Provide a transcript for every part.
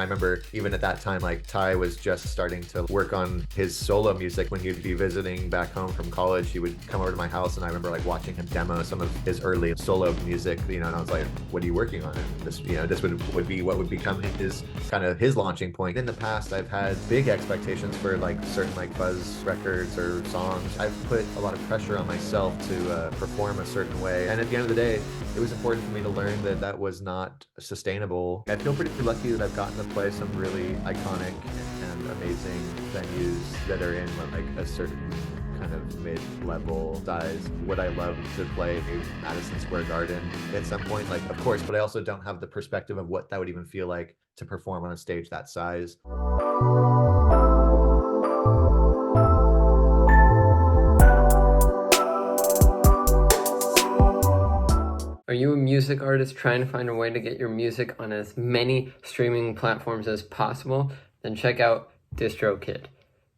I remember even at that time, like Ty was just starting to work on his solo music. When he'd be visiting back home from college, he would come over to my house, and I remember like watching him demo some of his early solo music, and I was like, what are you working on? And this would be what would become his kind of his launching point. In the past, I've had big expectations for like certain like buzz records or songs. I've put a lot of pressure on myself to perform a certain way. And at the end of the day, it was important for me to learn that that was not sustainable. I feel pretty lucky that I've gotten to play some really iconic and amazing venues that are in like a certain kind of mid-level size. Would I love to play Madison Square Garden at some point? Like, of course, but I also don't have the perspective of what that would even feel like to perform on a stage that size. Are you a music artist trying to find a way to get your music on as many streaming platforms as possible? Then check out DistroKid.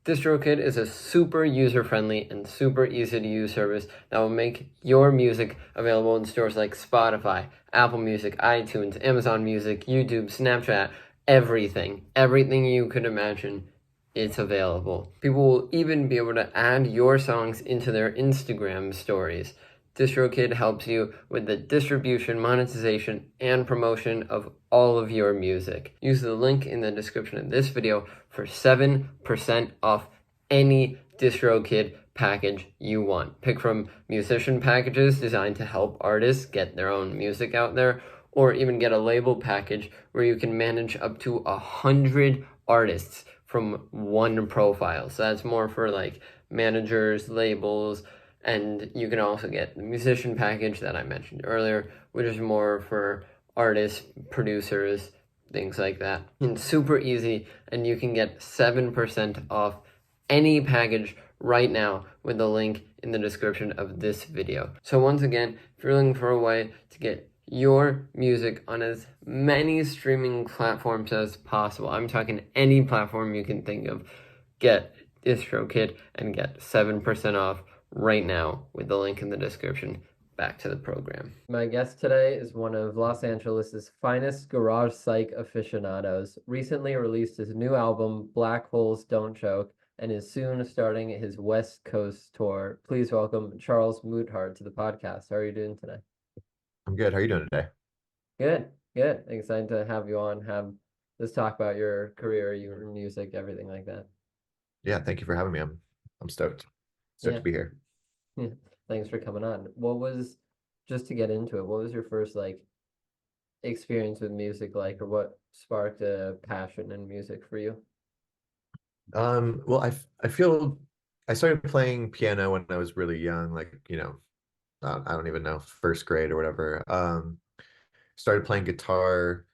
DistroKid is a super user-friendly and super easy-to-use service that will make your music available in stores like Spotify, Apple Music, iTunes, Amazon Music, YouTube, Snapchat, everything. Everything you could imagine, it's available. People will even be able to add your songs into their Instagram stories. DistroKid helps you with the distribution, monetization, and promotion of all of your music. Use the link in the description of this video for 7% off any DistroKid package you want. Pick from musician packages designed to help artists get their own music out there, or even get a label package where you can manage up to 100 artists from one profile. So that's more for like managers, labels, and you can also get the musician package that I mentioned earlier, which is more for artists, producers, things like that. It's super easy, and you can get 7% off any package right now with the link in the description of this video. So once again, if you're looking for a way to get your music on as many streaming platforms as possible, I'm talking any platform you can think of, get DistroKid and get 7% off right now with the link in the description. Back to the program. My guest today is one of Los Angeles' finest garage-psych aficionados. Recently released his new album, Black Holes Don't Choke, and is soon starting his West Coast tour. Please welcome Charles Moothart to the podcast. How are you doing today? I'm good. How are you doing today? Good. Excited to have you on, have this talk about your career, your music, everything like that. Yeah, thank you for having me. I'm stoked. Stoked to be here. Yeah. Thanks for coming on. Just to get into it, what was your first like experience with music like, or what sparked a passion in music for you? Well, I feel I started playing piano when I was really young, like, I don't even know, first grade or whatever. Started playing guitar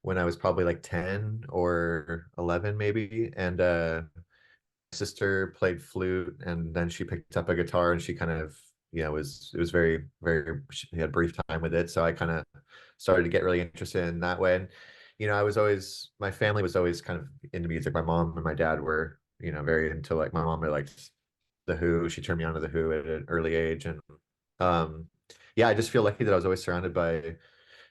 when I was probably like 10 or 11 maybe, and my sister played flute, and then she picked up a guitar, and she kind of, it was very, very, she had a brief time with it, so I kind of started to get really interested in that way. And my family was always kind of into music. My mom and my dad were, very into, like, my mom liked the Who. She turned me on to the Who at an early age, and yeah, I just feel lucky that I was always surrounded by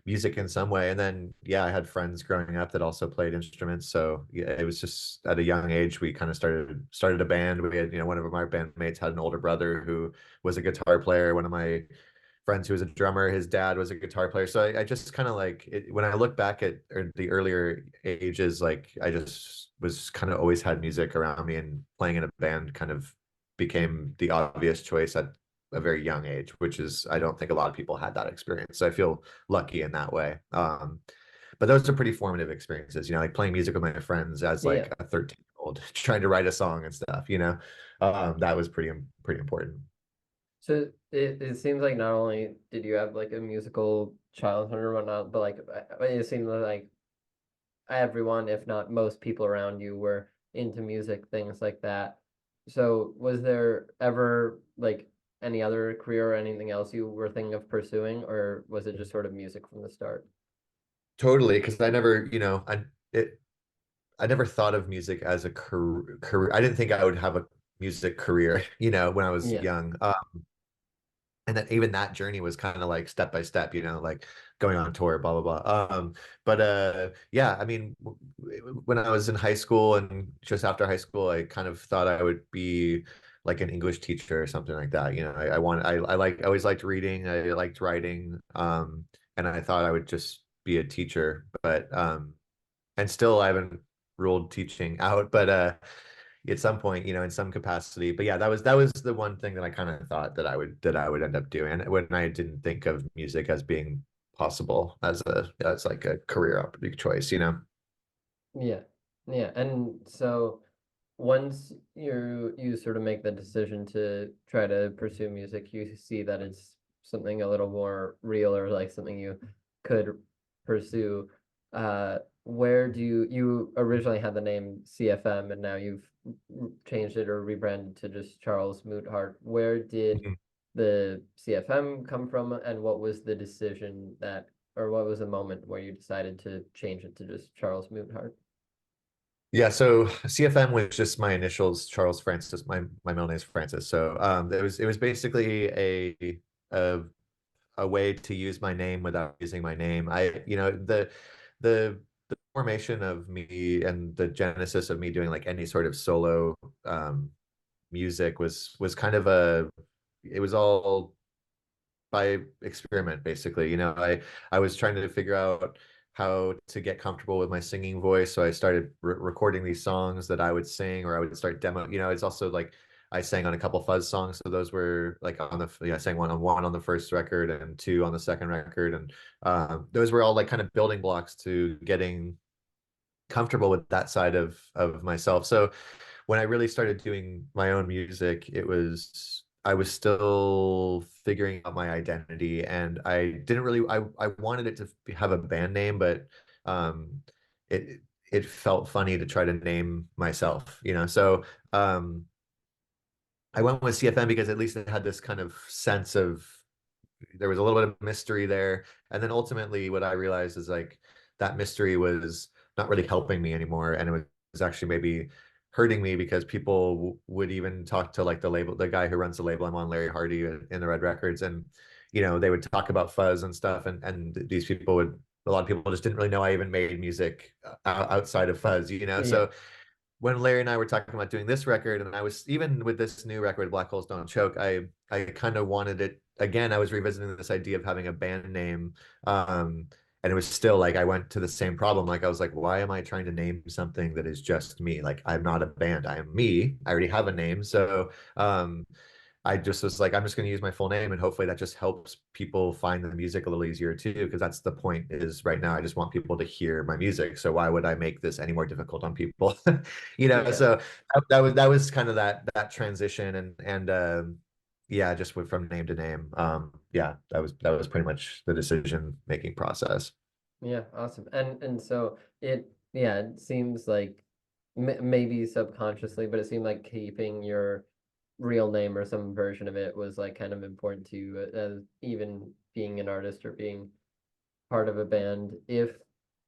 music in some way. And then, yeah, I had friends growing up that also played instruments. So yeah, it was just at a young age, we kind of started a band. We had, one of my bandmates had an older brother who was a guitar player. One of my friends who was a drummer, his dad was a guitar player. So I just kind of like it, when I look back at the earlier ages, like I just was kind of always had music around me, and playing in a band kind of became the obvious choice at a very young age, which is, I don't think a lot of people had that experience. So I feel lucky in that way. But those are pretty formative experiences, like playing music with my friends as like a 13-year-old, trying to write a song and stuff, that was pretty important. So it seems like not only did you have like a musical childhood or whatnot, but like it seemed like everyone, if not most people around you, were into music, things like that. So was there ever like any other career or anything else you were thinking of pursuing, or was it just sort of music from the start? Totally, because I never, I never thought of music as a career. I didn't think I would have a music career, when I was Yeah. young. And then even that journey was kind of like step by step, like going on tour, blah blah blah. But yeah, I mean, when I was in high school and just after high school, I kind of thought I would be like an English teacher or something like that. You know, I always liked reading, I liked writing, and I thought I would just be a teacher, but and still I haven't ruled teaching out, but at some point, in some capacity. But yeah, that was the one thing that I kind of thought that I would end up doing when I didn't think of music as being possible as like a career opportunity choice. Yeah. Yeah. And so once you sort of make the decision to try to pursue music, you see that it's something a little more real or like something you could pursue. Where do you originally had the name CFM and now you've changed it or rebranded to just Charles Moothart. Where did Mhm. the CFM come from and what was the decision that or what was the moment where you decided to change it to just Charles Moothart? Yeah, so CFM was just my initials, Charles Francis. My middle name is Francis. So it was basically a a way to use my name without using my name. The the formation of me and the genesis of me doing like any sort of solo music was kind of it was all by experiment basically. I was trying to figure out how to get comfortable with my singing voice, so I started recording these songs that I would sing, or I would start demo. It's also like I sang on a couple fuzz songs, so those were like I sang one on the first record and two on the second record, and those were all like kind of building blocks to getting comfortable with that side of myself. So when I really started doing my own music, I was still figuring out my identity, and I didn't really I wanted it to have a band name, but um it felt funny to try to name myself. So I went with CFM because at least it had this kind of sense of there was a little bit of mystery there. And then ultimately, what I realized is like that mystery was not really helping me anymore. And it was actually maybe hurting me because people would even talk to like the guy who runs the label I'm on, Larry Hardy in the Red Records. And, they would talk about fuzz and stuff. And these people a lot of people just didn't really know I even made music outside of fuzz. Yeah. So when Larry and I were talking about doing this record, and I was even with this new record, Black Holes Don't Choke, I kind of wanted it again. I was revisiting this idea of having a band name, and it was still like I went to the same problem. Like I was like, why am I trying to name something that is just me? Like I'm not a band. I am me. I already have a name, so I just was like, I'm just going to use my full name, and hopefully that just helps people find the music a little easier too, because that's the point. Is right now I just want people to hear my music. So why would I make this any more difficult on people? Yeah. So that was kind of that transition, and yeah, just went from name to name. Yeah, that was pretty much the decision making process. Yeah, awesome. And so it seems like maybe subconsciously, but it seemed like keeping your real name or some version of it was like kind of important to you, as even being an artist or being part of a band. If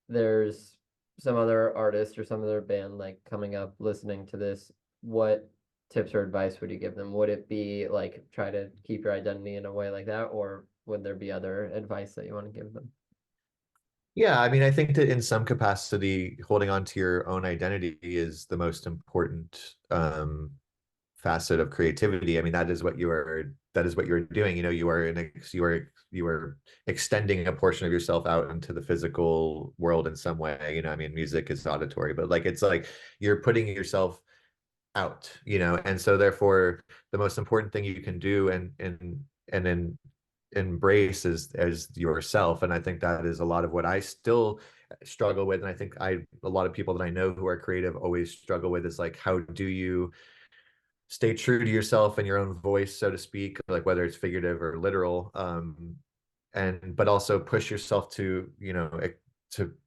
there's some other artist or some other band like coming up listening to this, what tips or advice would you give them? Would it be like try to keep your identity in a way like that, or would there be other advice that you want to give them? Yeah, I mean, I think that in some capacity, holding on to your own identity is the most important facet of creativity. I mean, that is what you're doing. You are extending a portion of yourself out into the physical world in some way. I mean, music is auditory, but like it's like you're putting yourself out. And so therefore the most important thing you can do and then embrace as yourself. And I think that is a lot of what I still struggle with. And I think a lot of people that I know who are creative always struggle with is like, how do you stay true to yourself and your own voice, so to speak, like whether it's figurative or literal, and but also push yourself to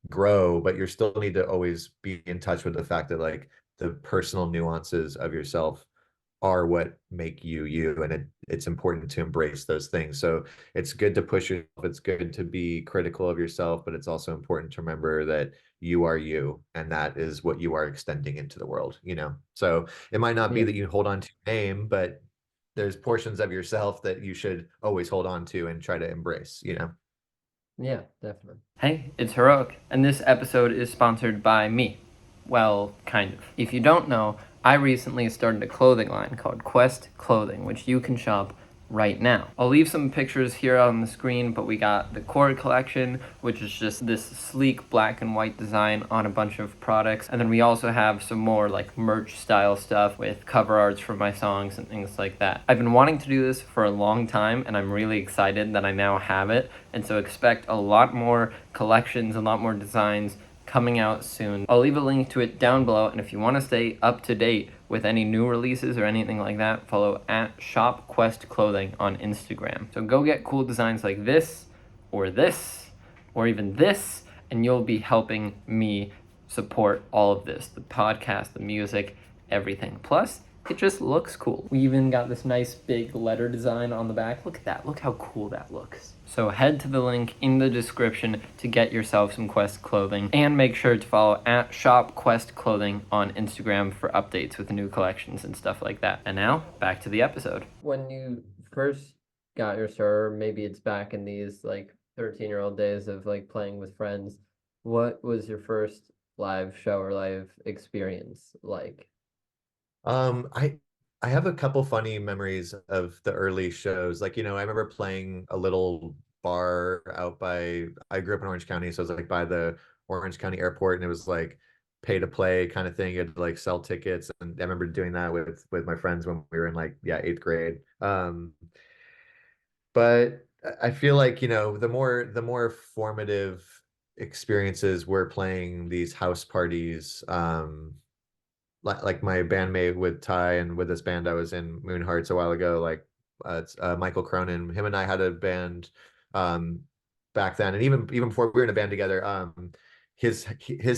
grow, but you still need to always be in touch with the fact that like the personal nuances of yourself are what make you you, and it's important to embrace those things. So it's good to push yourself, it's good to be critical of yourself, but it's also important to remember that you are you, and that is what you are extending into the world. So it might not be Yeah. that you hold on to your name, but there's portions of yourself that you should always hold on to and try to embrace. Yeah, definitely. Hey, it's Heroek, and this episode is sponsored by me. Well, kind of. If you don't know, I recently started a clothing line called Quest Clothing, which you can shop right now. I'll leave some pictures here on the screen, but we got the core collection, which is just this sleek black and white design on a bunch of products. And then we also have some more like merch style stuff with cover arts for my songs and things like that. I've been wanting to do this for a long time, and I'm really excited that I now have it. And so expect a lot more collections, a lot more designs coming out soon. I'll leave a link to it down below, and if you want to stay up to date with any new releases or anything like that, follow at ShopQuestClothing on Instagram. So go get cool designs like this, or even this, and you'll be helping me support all of this, the podcast, the music, everything. Plus, it just looks cool. We even got this nice big letter design on the back. Look at that. Look how cool that looks. So head to the link in the description to get yourself some Quest clothing, and make sure to follow at Shop Quest Clothing on Instagram for updates with new collections and stuff like that. And now, back to the episode. When you first got your start, maybe it's back in these like 13-year-old days of like playing with friends, what was your first live show or live experience like? Um, I I have a couple funny memories of the early shows. Like, I remember playing a little bar out by, I grew up in Orange County, so it was like by the Orange County airport, and it was like pay to play kind of thing. You had to like sell tickets, and I remember doing that with my friends when we were in like, yeah, eighth grade. But I feel like, the more formative experiences were playing these house parties. Like my bandmate with Ty and with this band I was in, Moonhearts, a while ago, like it's Michael Cronin. Him and I had a band um back then, and even before we were in a band together, his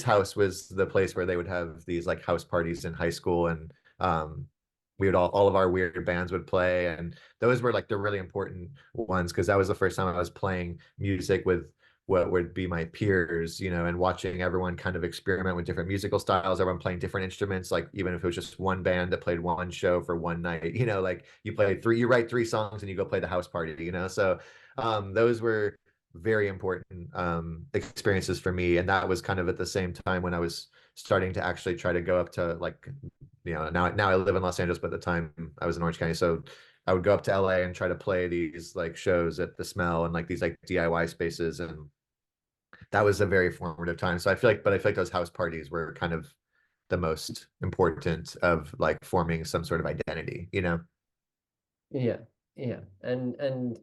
house was the place where they would have these like house parties in high school, and we would all of our weird bands would play, and those were like the really important ones because that was the first time I was playing music with what would be my peers, and watching everyone kind of experiment with different musical styles, everyone playing different instruments, like even if it was just one band that played one show for one night, like you write three songs and you go play the house party, so those were very important experiences for me. And that was kind of at the same time when I was starting to actually try to go up to like, now I live in Los Angeles, but at the time I was in Orange County. So I would go up to LA and try to play these like shows at the Smell and like these like DIY spaces, and that was a very formative time. So I feel like those house parties were kind of the most important of like forming some sort of identity. Yeah, yeah. And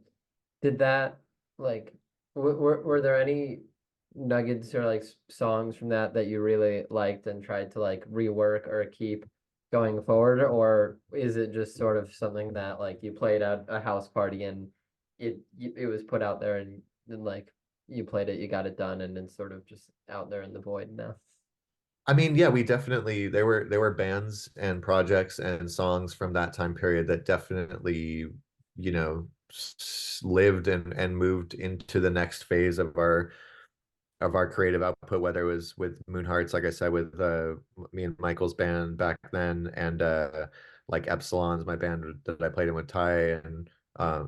did that like were there any nuggets or like songs from that that you really liked and tried to like rework or keep going forward, or is it just sort of something that like you played at a house party and it was put out there, and then like you played it, you got it done, and it's sort of just out there in the void now? I mean, yeah, we definitely there were bands and projects and songs from that time period that definitely, lived and moved into the next phase of our creative output, whether it was with Moonhearts, like I said, with me and Michael's band back then, and like Epsilon's my band that I played in with Ty, and I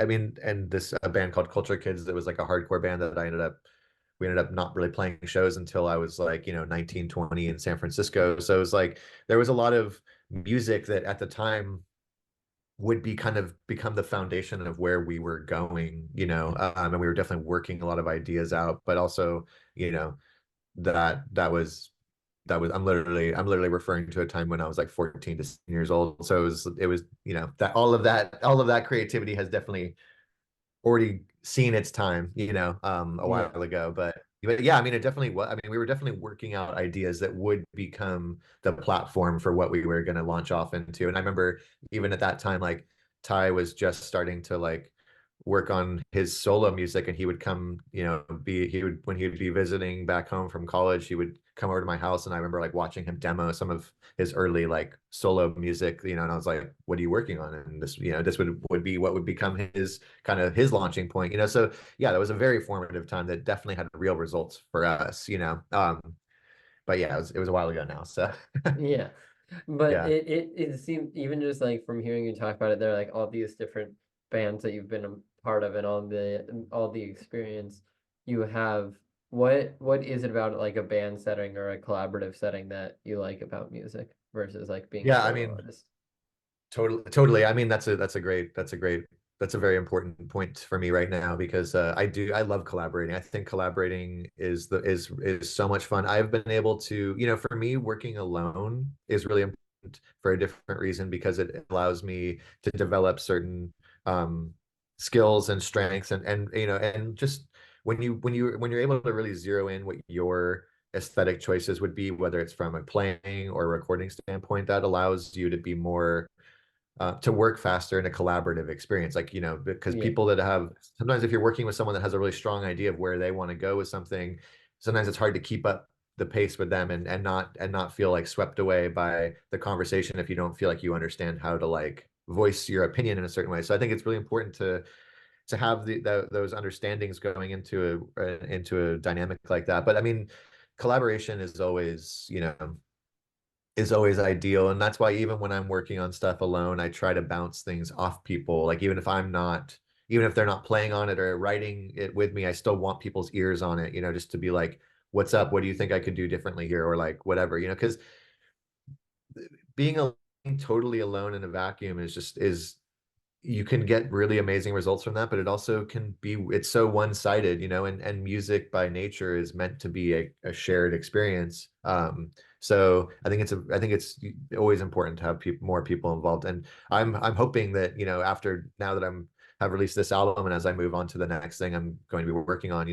mean, and this a band called Culture Kids that was like a hardcore band that we ended up not really playing shows until I was like, 19, 20 in San Francisco. So it was like there was a lot of music that at the time would be kind of become the foundation of where we were going, and we were definitely working a lot of ideas out, but also, you know, that was I'm literally referring to a time when I was like 14 to 16 years old. So it was, that all of that creativity has definitely already seen its time, a Yeah. while ago. But yeah, I mean, it definitely was. I mean, we were definitely working out ideas that would become the platform for what we were going to launch off into. And I remember even at that time, like Ty was just starting to like work on his solo music, and he would come, be he would when he would be visiting back home from college, he would come over to my house, and I remember like watching him demo some of his early like solo music, and I was like, what are you working on? And this would be what would become his kind of his launching point, so yeah, that was a very formative time that definitely had real results for us. But yeah, it was a while ago now, so Yeah. But yeah. it seemed, even just like from hearing you talk about it, there are like all these different bands that you've been part of, and all the experience you have, what is it about like a band setting or a collaborative setting that you like about music versus like being a Yeah, I solo mean, artist? totally. I mean, that's a very important point for me right now because I love collaborating. I think collaborating is so much fun. I've been able to, for me, working alone is really important for a different reason because it allows me to develop certain um, skills and strengths and just when you're able to really zero in what your aesthetic choices would be, whether it's from a playing or recording standpoint, that allows you to be more to work faster in a collaborative experience. Like, because Yeah, people that have sometimes if you're working with someone that has a really strong idea of where they want to go with something, sometimes it's hard to keep up the pace with them and not feel like swept away by the conversation if you don't feel like you understand how to like voice your opinion in a certain way. So I think it's really important to have those understandings going into a dynamic like that. But I mean, collaboration is always ideal. And that's why even when I'm working on stuff alone, I try to bounce things off people. Like even if they're not playing on it or writing it with me, I still want people's ears on it, just to be like, what's up? What do you think I could do differently here? Or like whatever, because being totally alone in a vacuum is you can get really amazing results from that, but it also it's so one-sided, and music by nature is meant to be a shared experience. So I think it's always important to have more people involved. And I'm hoping that, after now that have released this album and as I move on to the next thing I'm going to be working on,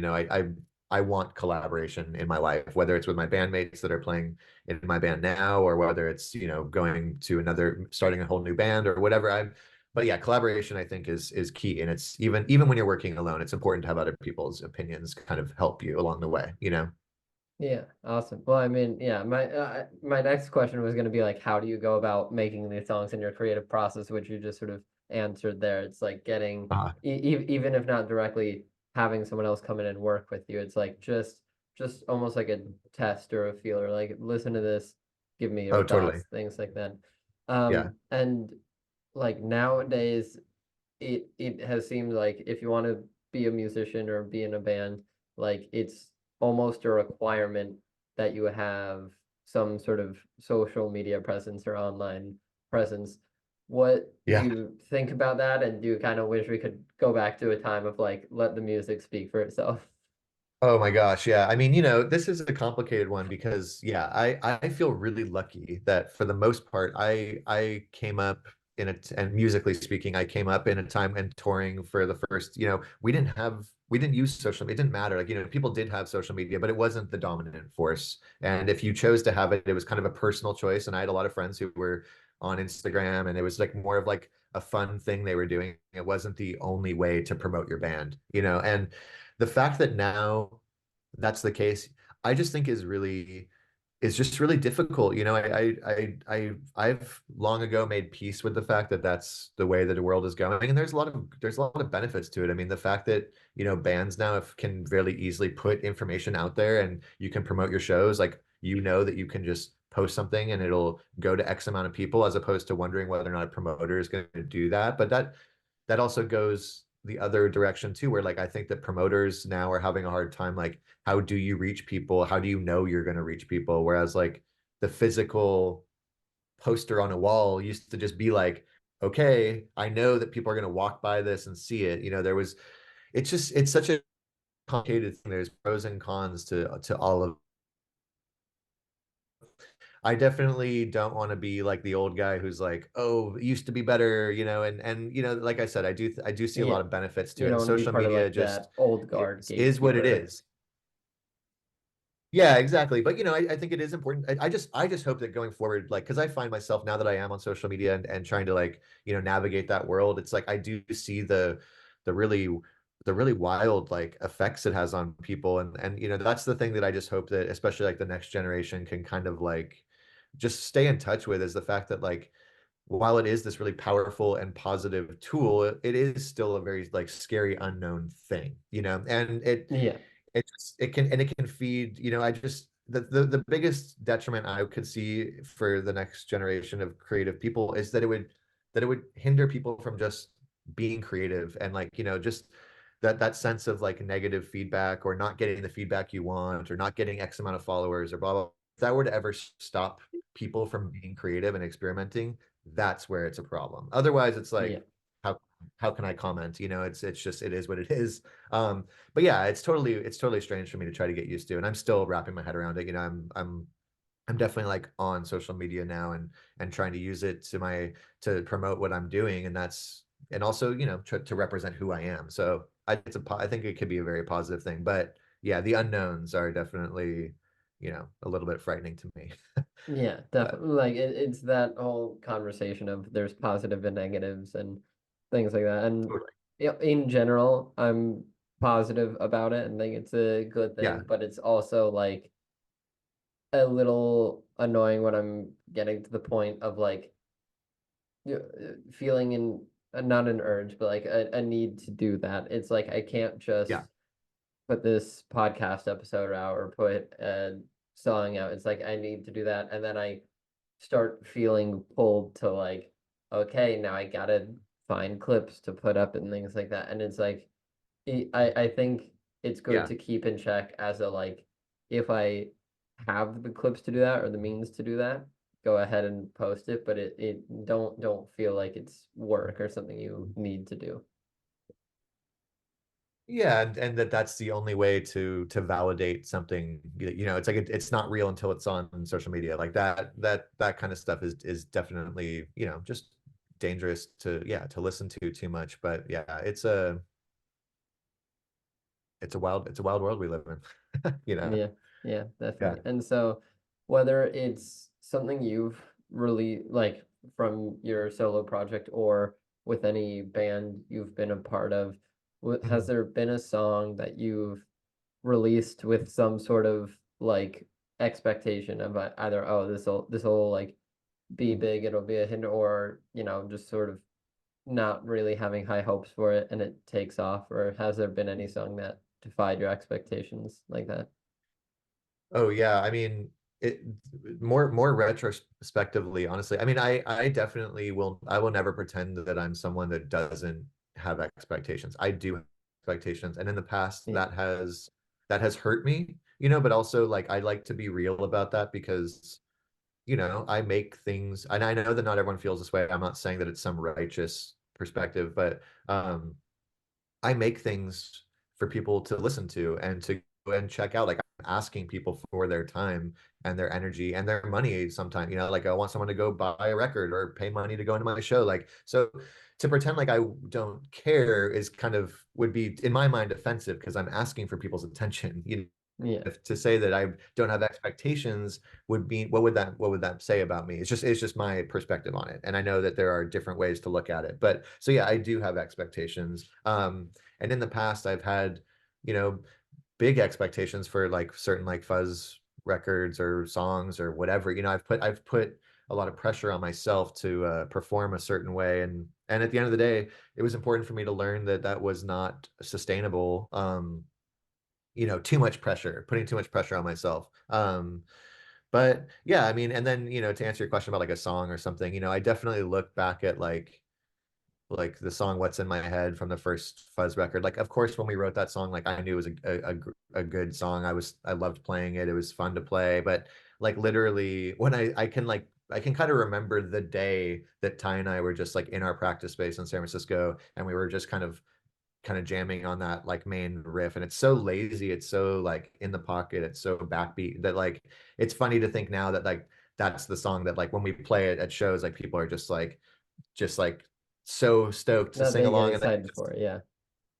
I want collaboration in my life, whether it's with my bandmates that are playing in my band now, or whether it's, going to starting a whole new band or whatever. But yeah, collaboration I think is key, and it's even when you're working alone, it's important to have other people's opinions kind of help you along the way. yeah, awesome. Well, I mean, yeah, my next question was going to be like, how do you go about making these songs in your creative process, which you just sort of answered there. It's like getting even if not directly having someone else come in and work with you, it's like just almost like a test or a feeler, like listen to this, give me your Oh, totally. thoughts, things like that. Yeah. And like nowadays, it has seemed like if you want to be a musician or be in a band, like it's almost a requirement that you have some sort of social media presence or online presence. What do Yeah. you think about that? And do you kind of wish we could go back to a time of like let the music speak for itself? Oh my gosh, yeah. I mean, this is a complicated one because yeah, I feel really lucky that for the most part I came up and musically speaking, I came up in a time and touring for the first, we didn't use social media. It didn't matter. Like, people did have social media, but it wasn't the dominant force. And if you chose to have it, it was kind of a personal choice. And I had a lot of friends who were on Instagram, and it was like more of like a fun thing they were doing. It wasn't the only way to promote your band. And the fact that now that's the case, I just think is just really difficult. I've long ago made peace with the fact that that's the way that the world is going, and there's a lot of benefits to it. I mean, the fact that bands now can fairly easily put information out there, and you can promote your shows, like that you can just post something and it'll go to X amount of people, as opposed to wondering whether or not a promoter is going to do that. But that also goes the other direction too, where like I think that promoters now are having a hard time, like, how do you reach people? How do you know you're going to reach people? Whereas like the physical poster on a wall used to just be like, okay, I know that people are going to walk by this and see it. It's such a complicated thing. There's pros and cons to all of. I definitely don't want to be like the old guy who's like, "Oh, it used to be better," and like I said, I do see a lot Yeah. of benefits to You it. And don't want to be social part of media like just that old guard is what it gatekeeper. is. Yeah, exactly. But I think it is important. I just hope that going forward, like, because I find myself now that I am on social media and trying to like, navigate that world, it's like I do see the really the really wild like effects it has on people. And that's the thing that I just hope that especially like the next generation can kind of like just stay in touch with, is the fact that like while it is this really powerful and positive tool, it is still a very like scary unknown thing. And Yeah. it can feed, I just the biggest detriment I could see for the next generation of creative people is that it would hinder people from just being creative and like, just that sense of like negative feedback or not getting the feedback you want or not getting X amount of followers or blah blah. If that were to ever stop people from being creative and experimenting, that's where it's a problem. Otherwise, it's Yeah. like how how can I comment? It's just it is what it is. But yeah, it's totally strange for me to try to get used to, and I'm still wrapping my head around it. I'm definitely like on social media now and trying to use it to promote what I'm doing, and that's and also to represent who I am. So I think it could be a very positive thing, but yeah, the unknowns are definitely a little bit frightening to me. Yeah, But definitely. Like it's that whole conversation of there's positive and negatives and things like that. And totally. yeah, in general, I'm positive about it and think it's a good Yeah, thing, but it's also like a little annoying when I'm getting to the point of like feeling in not an urge, but like a need to do that. It's like I can't yeah. just put this podcast episode out or put a song out. It's like I need to do that, and then I start feeling pulled to like, okay, now I gotta find clips to put up and things like that. And it's like I think it's good Yeah. to keep in check as a like if I have the clips to do that or the means to do that, go ahead and post it, but it don't feel like it's work or something you need to do. Yeah, and that's the only way to validate something. It's like it's not real until it's on social media. Like that kind of stuff is definitely, just dangerous to listen to too much. But yeah, it's a wild world we live in. Yeah, yeah, Yeah. definitely. And so whether it's something you've really like from your solo project or with any band you've been a part of, has Mhm. there been a song that you've released with some sort of like expectation of either, oh, this will like be big, it'll be a hit, or just sort of not really having high hopes for it and it takes off, or has there been any song that defied your expectations like that? Oh yeah, I mean it more retrospectively, honestly. I mean, I definitely I will never pretend that I'm someone that doesn't have expectations. I do have expectations, and in the past Yeah, that has hurt me, but also like I like to be real about that because I make things, and I know that not everyone feels this way. I'm not saying that it's some righteous perspective, but I make things for people to listen to and to go and check out. Like I'm asking people for their time and their energy and their money sometimes, like I want someone to go buy a record or pay money to go into my show. Like, so to pretend like I don't care is kind of would be in my mind offensive because I'm asking for people's attention. yeah, If to say that I don't have expectations would be what would that say about me? It's just my perspective on it. And I know that there are different ways to look at it. But so yeah, I do have expectations. And in the past I've had, you know, big expectations for like certain like fuzz records or songs or whatever. I've put a lot of pressure on myself to perform a certain way, and at the end of the day, it was important for me to learn that that was not sustainable. Too much pressure, putting too much pressure on myself. But yeah, I mean, and then, to answer your question about like a song or something, I definitely look back at like the song "What's in My Head" from the first Fuzz record. Like, of course, when we wrote that song, like I knew it was a good song. I loved playing it. It was fun to play. But like literally, when I can kind of remember the day that Ty and I were just like in our practice space in San Francisco, and we were just kind of jamming on that like main riff, and it's so lazy, it's so like in the pocket, it's so backbeat that like it's funny to think now that like that's the song that like when we play it at shows, like people are just like so stoked to that sing they get along, and excited for it. Yeah,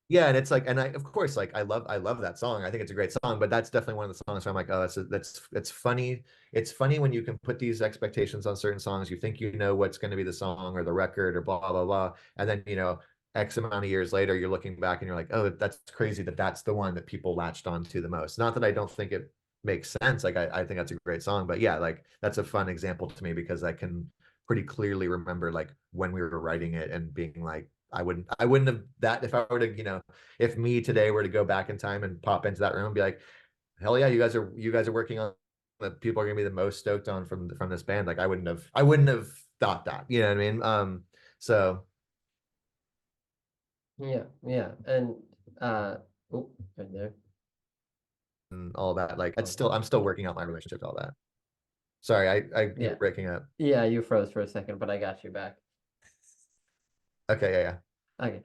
yeah, and it's like, and I of course like I love that song. I think it's a great song, but that's definitely one of the songs where I'm like, oh, that's funny. It's funny when you can put these expectations on certain songs. You think you know what's going to be the song or the record or blah blah blah, and then X amount of years later, you're looking back and you're like, oh, that's crazy that that's the one that people latched onto the most. Not that I don't think it makes sense. Like I think that's a great song, but yeah, like that's a fun example to me because I can pretty clearly remember like when we were writing it and being like, I wouldn't have that if I were to, if me today were to go back in time and pop into that room and be like, hell yeah, you guys are working on that people are gonna be the most stoked on from this band. Like I wouldn't have thought that. You know what I mean? So Yeah, yeah, and oh, right there. and all that. Like it's Oh, still I'm still working out my relationship, all that. Sorry, you were yeah, breaking up. yeah. You froze for a second, but I got you back. Okay, yeah, Okay.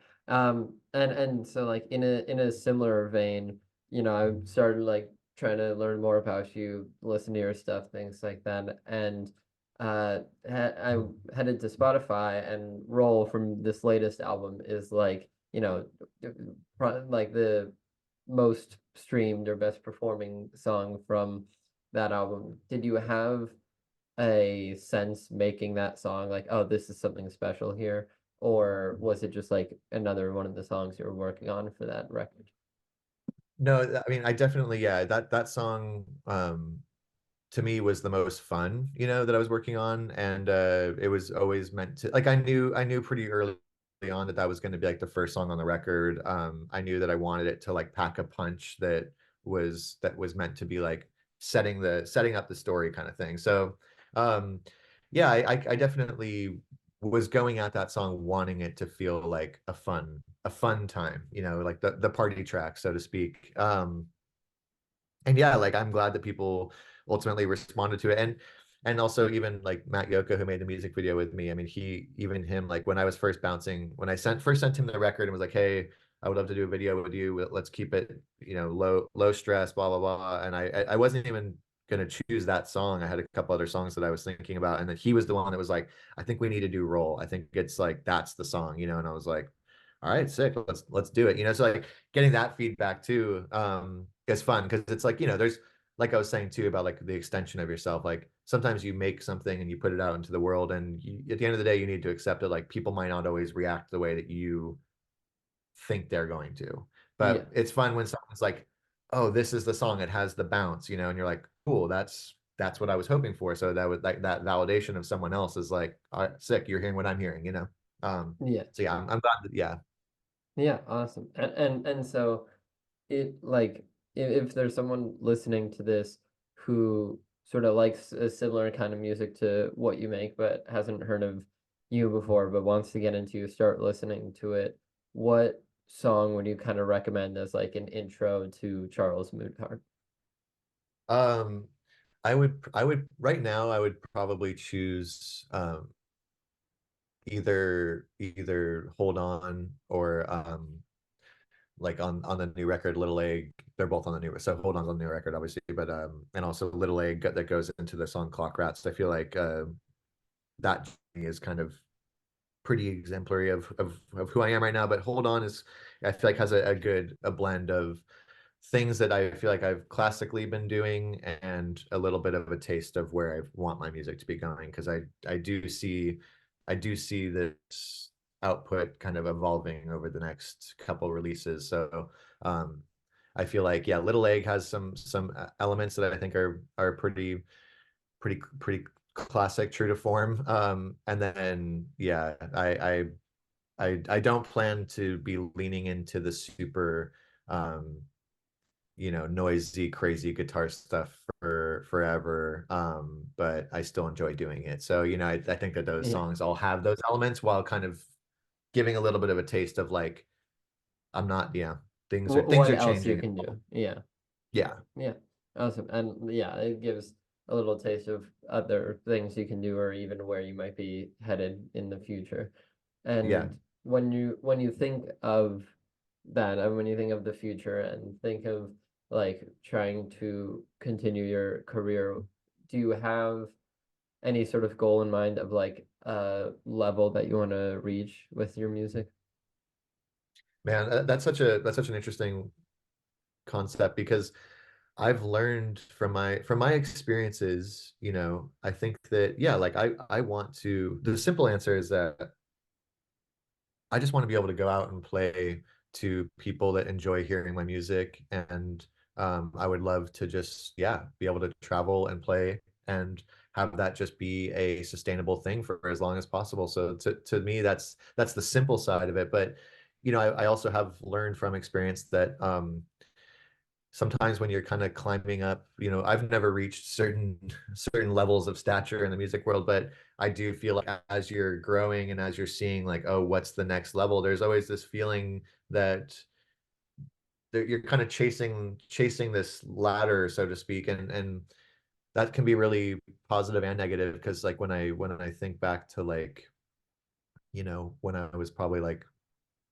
And so like in a similar vein, I started like trying to learn more about you, listen to your stuff, things like that. And I headed to Spotify, and Roll from this latest album is like, like the most streamed or best performing song from that album. Did you have a sense making that song like, oh, this is something special here? Or was it just like another one of the songs you were working on for that record? No, I mean, I definitely, yeah, that song to me was the most fun, that I was working on, and it was always meant to, like, I knew pretty early on that that was going to be like the first song on the record. I knew that I wanted it to like pack a punch that was meant to be like setting up the story kind of thing. So, um, yeah, I definitely was going at that song wanting it to feel like a fun time, like the party track, so to speak. And yeah, like I'm glad that people ultimately responded to it. And also even like Matt Yoko, who made the music video with me. I mean, even him, like when I was first bouncing, when I first sent him the record and was like, hey, I would love to do a video with you. Let's keep it, low stress, blah blah blah. And I wasn't even gonna choose that song. I had a couple other songs that I was thinking about, and then he was the one that was like, I think we need to do Roll. I think it's like that's the song, and I was like, all right, sick. Let's do it. So like getting that feedback too, is fun because it's like, there's like I was saying too about like the extension of yourself. Like sometimes you make something and you put it out into the world, and at the end of the day, you need to accept it. Like people might not always react the way that you think they're going to, Yeah. but it's fun when someone's like, "Oh, this is the song. It has the bounce," and you're like, "Cool, that's what I was hoping for." So that would like that validation of someone else is like, all right, sick. You're hearing what I'm hearing. Yeah. So yeah, I'm glad that yeah. Yeah, awesome. And so it like if there's someone listening to this who sort of likes a similar kind of music to what you make but hasn't heard of you before but wants to get into you, start listening to it, what song would you kind of recommend as like an intro to Charles Moothart? Um, I would right now I would probably choose either Hold On or like on the new record Little Egg. They're both on the new, so Hold On's on the new record obviously, but and also Little Egg that goes into the song Clock Rats. I feel like that is kind of pretty exemplary of who I am right now. But Hold On is, I feel like, has a blend of things that I feel like I've classically been doing and a little bit of a taste of where I want my music to be going, because I do see this output kind of evolving over the next couple releases. So I feel like, yeah, Little Egg has some elements that I think are pretty classic, true to form. And then yeah, I don't plan to be leaning into the super noisy, crazy guitar stuff for forever. But I still enjoy doing it. So, I think that those Yeah. songs all have those elements while kind of giving a little bit of a taste of like, I'm not, yeah, things are things What are else you changing. can do? Yeah. Yeah. Yeah, awesome. And yeah, it gives a little taste of other things you can do or even where you might be headed in the future. Yeah. And when you think of that, and when you think of the future and think of like trying to continue your career, do you have any sort of goal in mind of like a level that you want to reach with your music? Man, that's such an interesting concept because I've learned from my experiences, I think that yeah, like I want to the simple answer is that I just want to be able to go out and play to people that enjoy hearing my music. And I would love to just, yeah, be able to travel and play and have that just be a sustainable thing for as long as possible. So to me, that's the simple side of it. But I also have learned from experience that sometimes when you're kind of climbing up, I've never reached certain levels of stature in the music world, but I do feel like as you're growing and as you're seeing like, oh, what's the next level, there's always this feeling that you're kind of chasing this ladder, so to speak, and that can be really positive and negative because like when I think back to like, when I was probably like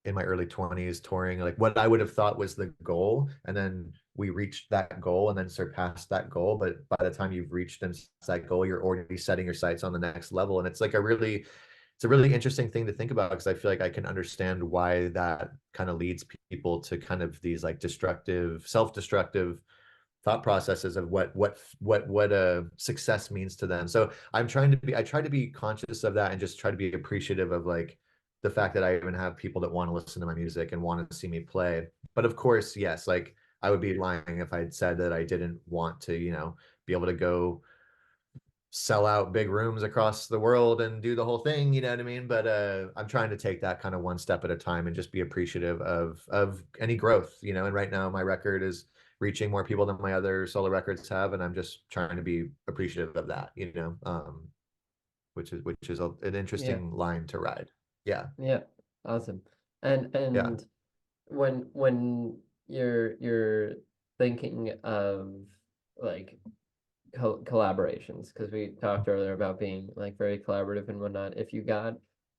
in my early 20s touring, like what I would have thought was the goal, and then we reached that goal and then surpassed that goal, but by the time you've reached and that goal, you're already setting your sights on the next level. And it's a really interesting thing to think about because I feel like I can understand why that kind of leads people to kind of these like self-destructive thought processes of what a success means to them. So I try to be conscious of that and just try to be appreciative of like the fact that I even have people that want to listen to my music and want to see me play. But of course, yes, like I would be lying if I'd said that I didn't want to, be able to go sell out big rooms across the world and do the whole thing, you know what I mean? But I'm trying to take that kind of one step at a time and just be appreciative of any growth, And right now my record is reaching more people than my other solo records have, and I'm just trying to be appreciative of that, which is an Yeah, interesting line to ride. Yeah. yeah, awesome. Yeah. And when you're thinking of like collaborations, because we talked earlier about being like very collaborative and whatnot. If you got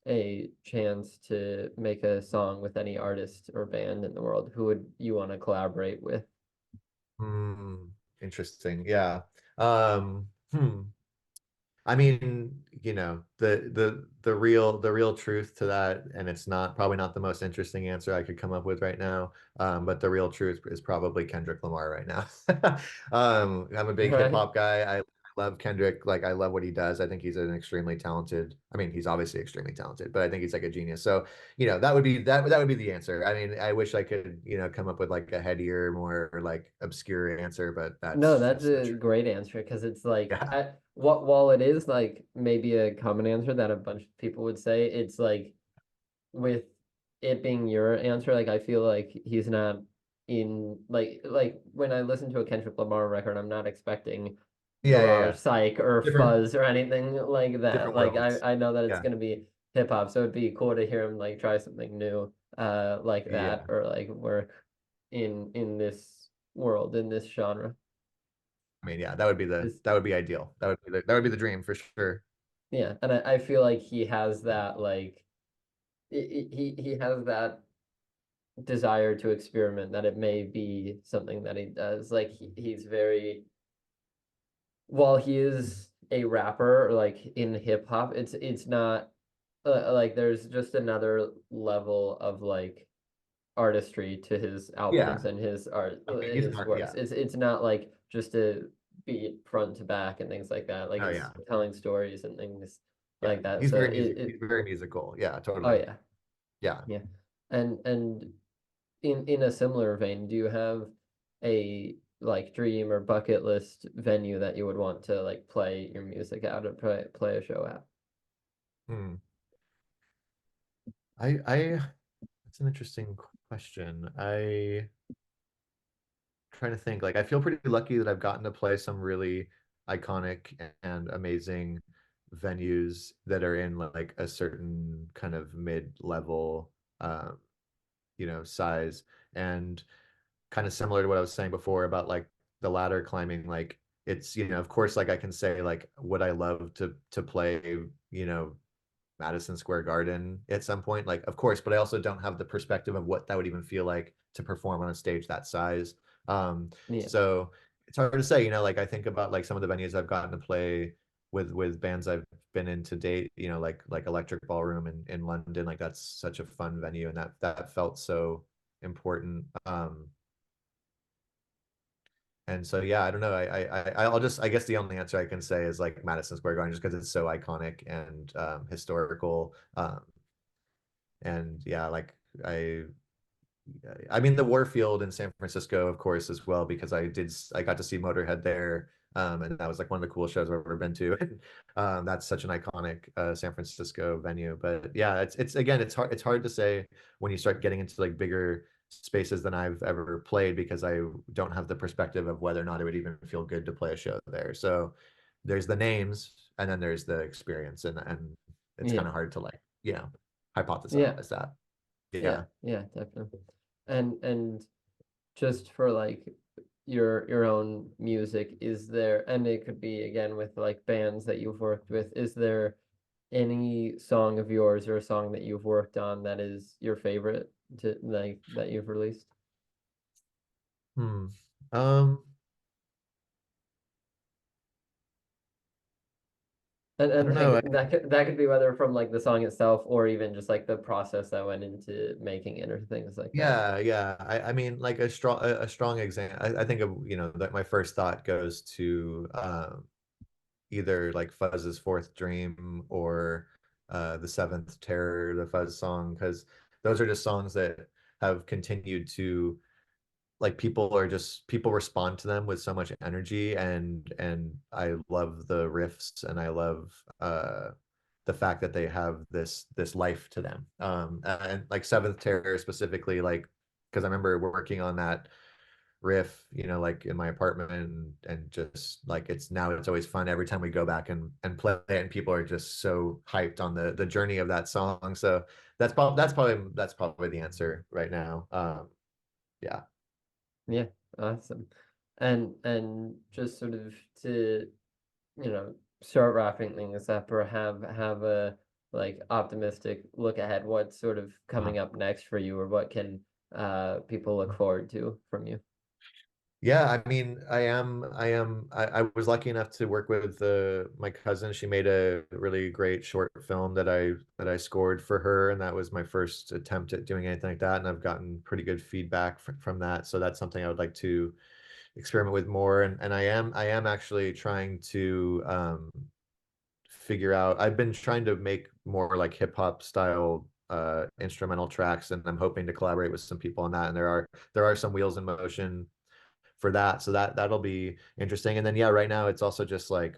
a chance to make a song with any artist or band in the world, who would you want to collaborate with? Hmm. Interesting. Yeah. Hmm. I mean, the real truth to that, and it's not probably not the most interesting answer I could come up with right now. But the real truth is probably Kendrick Lamar right now. I'm a big hip Right? hop guy. I love Kendrick. Like I love what he does. I think he's an extremely talented. I mean, he's obviously extremely talented, but I think he's like a genius. So, that would be the answer. I mean, I wish I could, come up with like a headier, more like obscure answer, but No, that's that's just the a truth. great answer because it's like Yeah. what while it is like maybe a common answer that a bunch of people would say, it's like with it being your answer, like I feel like he's not in like when I listen to a Kendrick Lamar record, I'm not expecting Yeah, yeah, garage yeah. psych or Different fuzz or anything like that. different Like worlds. I know that it's Yeah. gonna be hip hop, so it'd be cool to hear him like try something new, like that, Yeah. or like work in this world, in this genre. I mean, yeah, that would be ideal. That would be the dream for sure. Yeah, and I feel like he has that like he has that desire to experiment that it may be something that he does. Like he's very while he is a rapper like in hip hop, it's not like there's just another level of like artistry to his albums Yeah. and his art I mean, he's his not, works. yeah. It's not like just a beat front to back and things like that. Like Oh he's yeah. telling stories and things Yeah. like that. He's So very he's very musical. Yeah, oh totally. yeah. Yeah. Yeah. And in a similar vein, do you have a like dream or bucket list venue that you would want to like play your music out or play a show at? Hmm. I That's an interesting question. Trying to think. Like I feel pretty lucky that I've gotten to play some really iconic and amazing venues that are in like a certain kind of mid-level size, and kind of similar to what I was saying before about like the ladder climbing, like it's, of course, like I can say like would I love to play, you know, Madison Square Garden at some point, like of course, but I also don't have the perspective of what that would even feel like to perform on a stage that size. Yeah. So it's hard to say, like I think about like some of the venues I've gotten to play with bands I've been in to date, like Electric Ballroom in London, like that's such a fun venue and that felt so important. And so yeah, I don't know. I guess the only answer I can say is like Madison Square Garden, just because it's so iconic and historical. And yeah, like I I mean the Warfield in San Francisco, of course, as well, because I got to see Motorhead there. And that was like one of the coolest shows I've ever been to. That's such an iconic San Francisco venue. But yeah, it's again, it's hard to say when you start getting into like bigger spaces than I've ever played because I don't have the perspective of whether or not it would even feel good to play a show there. So there's the names and then there's the experience and it's kind Yeah. of hard to like, Yeah. hypothesize that. Yeah. Yeah. Yeah, definitely. And just for like your own music, is there, and it could be again with like bands that you've worked with, is there any song of yours or a song that you've worked on that is your favorite to like that you've released? Hmm. Um, I don't And know. like that could be whether from like the song itself or even just like the process that went into making it or things like that. Yeah. I mean, like a strong example. I think of, that my first thought goes to either like Fuzz's Fourth Dream or the Seventh Terror, the Fuzz song, because those are just songs that have continued to like people respond to them with so much energy and I love the riffs and I love the fact that they have this life to them. And like Seventh Terror specifically, like because I remember working on that riff, like in my apartment and just like it's always fun every time we go back and play it and people are just so hyped on the journey of that song. So that's probably the answer right now. Yeah. Yeah, awesome. And just sort of to, start wrapping things up or have a like optimistic look ahead, what's sort of Uh-huh. coming up next for you or what can people look forward to from you? Yeah, I mean, I was lucky enough to work with my cousin. She made a really great short film that I scored for her, and that was my first attempt at doing anything like that. And I've gotten pretty good feedback from that. So that's something I would like to experiment with more. And I am actually trying to figure out. I've been trying to make more like hip hop style instrumental tracks, and I'm hoping to collaborate with some people on that. And there are some wheels in motion for that. So that'll be interesting. And then yeah, right now it's also just like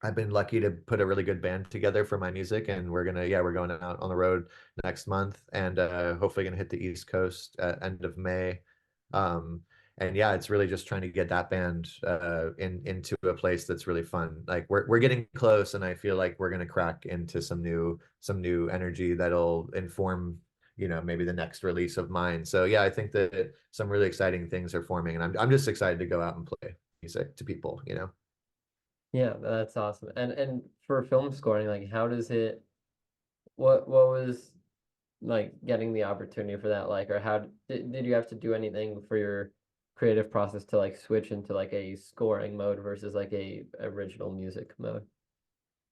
I've been lucky to put a really good band together for my music, and we're going out on the road next month, and hopefully gonna hit the East Coast at end of May. Um, and yeah, it's really just trying to get that band into a place that's really fun. Like we're getting close, and I feel like we're gonna crack into some new energy that'll inform, maybe the next release of mine. So yeah, I think that some really exciting things are forming, and I'm just excited to go out and play music to people. Yeah, that's awesome. And for film scoring, like how does it what was like getting the opportunity for that like or how did you have to do anything for your creative process to like switch into like a scoring mode versus like a original music mode?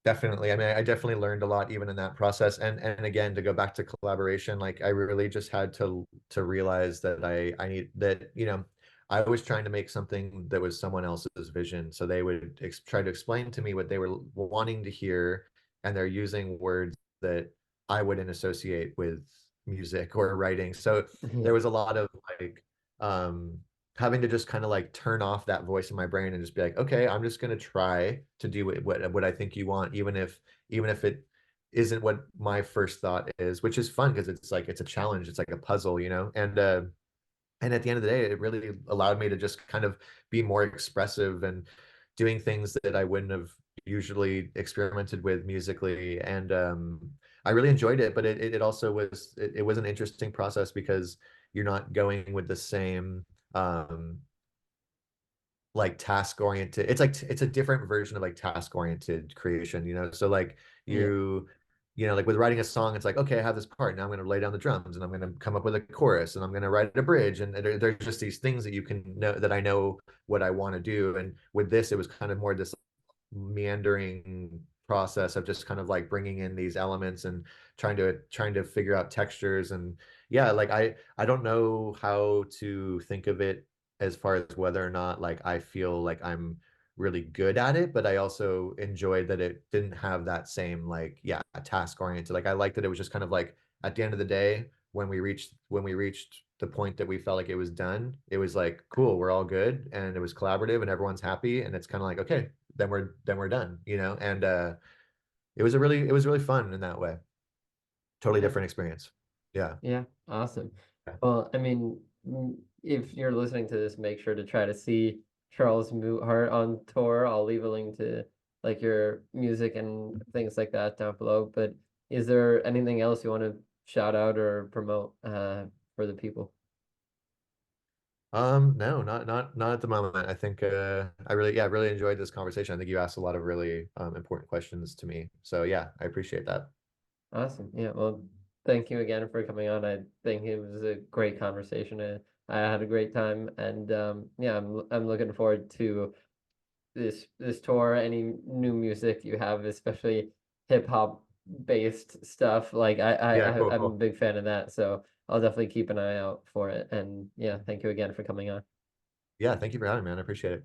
Definitely. I mean, I definitely learned a lot even in that process. And again, to go back to collaboration, like I really just had to realize that I need that, I was trying to make something that was someone else's vision. So they would try to explain to me what they were wanting to hear, and they're using words that I wouldn't associate with music or writing. So there Yeah. was a lot of like um having to just kind of like turn off that voice in my brain and just be like, okay, I'm just gonna try to do what I think you want, even if it isn't what my first thought is, which is fun because it's like it's a challenge, it's like a puzzle. And at the end of the day, it really allowed me to just kind of be more expressive and doing things that I wouldn't have usually experimented with musically. And I really enjoyed it, but it also was an interesting process because you're not going with the same like task oriented. It's a different version of like task oriented creation. So like Yeah. like with writing a song, it's like, okay, I have this part. Now I'm going to lay down the drums and I'm going to come up with a chorus and I'm going to write a bridge. And there's just these things that you can know that I know what I want to do. And with this, it was kind of more this meandering process of just kind of like bringing in these elements and trying to figure out textures. And yeah, like I don't know how to think of it as far as whether or not like I feel like I'm really good at it, but I also enjoyed that it didn't have that same like, yeah, task oriented. Like I liked that it was just kind of like at the end of the day when we reached the point that we felt like it was done, it was like, cool, we're all good, and it was collaborative and everyone's happy, and it's kind of like, okay, then we're done. And it was really fun in that way. Totally Yeah. different experience. Yeah. Yeah. Awesome. Well, I mean, if you're listening to this, make sure to try to see Charles Moothart on tour. I'll leave a link to like your music and things like that down below. But is there anything else you want to shout out or promote for the people? No, not at the moment. I think I really enjoyed this conversation. I think you asked a lot of really important questions to me. So yeah, I appreciate that. Awesome. Yeah, well, thank you again for coming on. I think it was a great conversation. I had a great time, and yeah, I'm looking forward to this tour, any new music you have, especially hip hop based stuff. Like Yeah, cool, I'm a cool. big fan of that, so I'll definitely keep an eye out for it. And yeah, thank you again for coming on. Yeah, thank you for having me, man. I appreciate it.